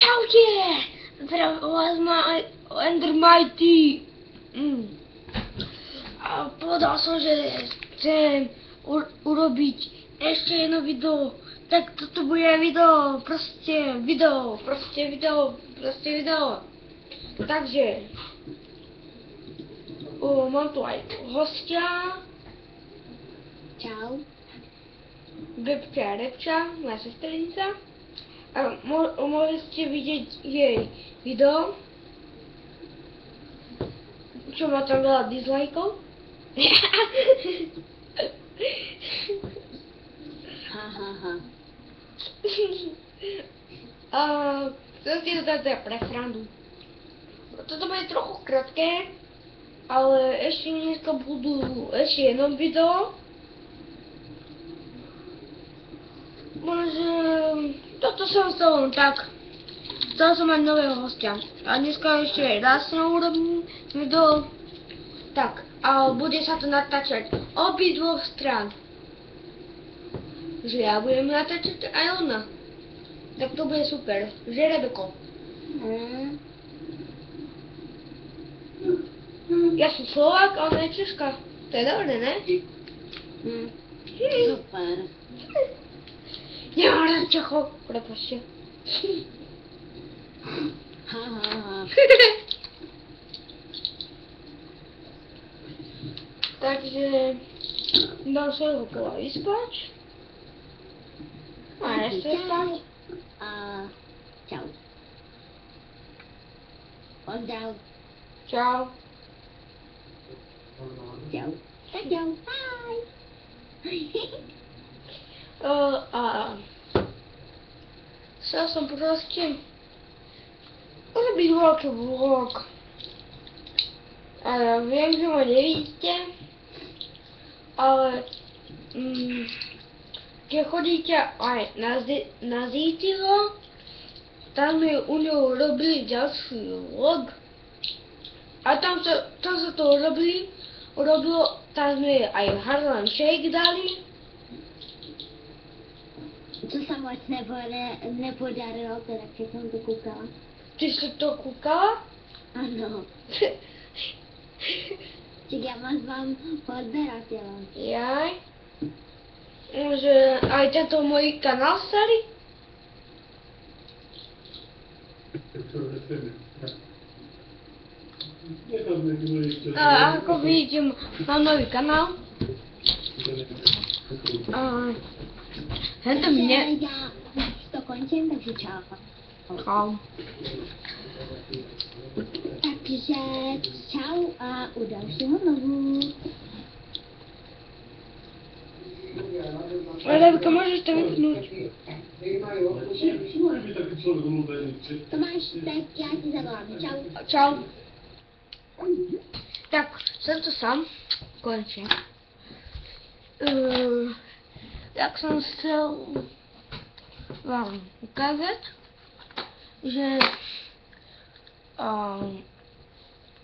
Čaute! Zdravím vás Ender Mighty. A povedal som, že chcem urobiť ešte jedno video. Tak toto bude video. Takže mám tu aj hostia. Čau. Bebča Repča, moja sesternica. A mohli ste vidieť jej video, čo má tam veľa dislikeov. Hahaha. A chcem si to dať pre srandu. Toto bude trochu krátke, ale ešte dneska budú ešte jedno video. Možno toto som chcel len tak. Chcel som mať nového hostia. A dneska ešte raz urobím video. Tak, a bude sa to natáčať obidvoch strán. Že ja budem natáčať aj ona. Tak to bude super. Že Rebeko? Ja som Slovák a ona je Češka. To je dobré, ne? Super. Nemám rád Čechov. Prepačte. Hahaha. Takže dám svojho kola vyspať. A ja sa spať. A čau. Pozdrav. Čau. Čau. Tak čau. Hi. A chcel som proste urobiť veľký vlog. A ja viem, že ma nevidíte, ale keď chodíte aj na Zítivo, tam sme u ňou robili ďalší vlog. A tam sa to urobilo, tam sme aj Harlem Shake dali. To sa moc nepodarilo, teda keď som to kúkala. Ty si to kúkala? Áno. Čiže ja mám odberateľa. Jaj. Že aj tento môj kanál starý? A ako vidíte, mám nový kanál. Hento mne... Ja to končím, takže čau. Čau. Takže čau a u dalšího vlogu. Rebeka, môžeš to vypnúť? To máš, tak ja ti zavolám. Čau. Čau. Tak, som tu sám. Končím. Tak som chcel vám ukázať, že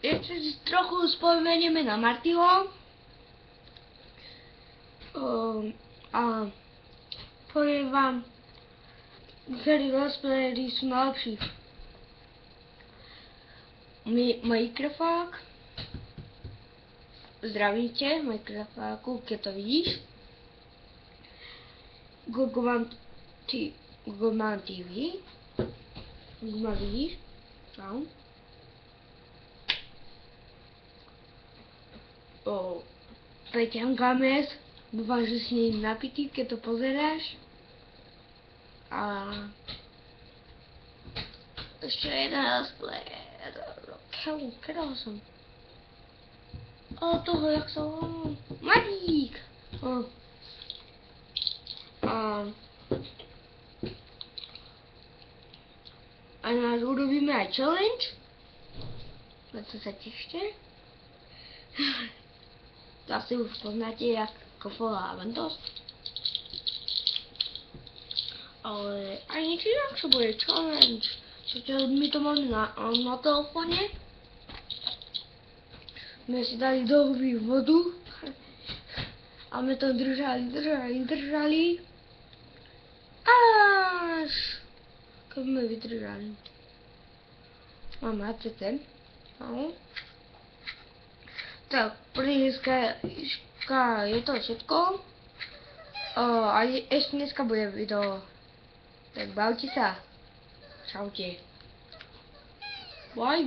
ešte si trochu spomenieme na Martyho a poviem vám, ktorí cosplayeri sú najlepší. Minecraft, zdravíte, Minecraftáku, keď to vidíš. Gogoman TV. Ma vidíš? Čau. Peťan Games. Dúfam, že si ním napitý, keď to pozeráš. A ešte jeden cosplayer. Kedy som? Toho, jak sa volá? Matík! A nás urobíme aj challenge. Na to sa tešte. To asi už poznáte, ako volá Aventos. Ale aj niečo inak sa bude challenge. Čo my to máme na telefóne. My si dali do huby vodu. A my to držali. Až keď sme vydržali. Máme ACT. No. Tak, pri dneska je to všetko. A ešte dneska bude video. Tak bavte sa. Čaute. Bye.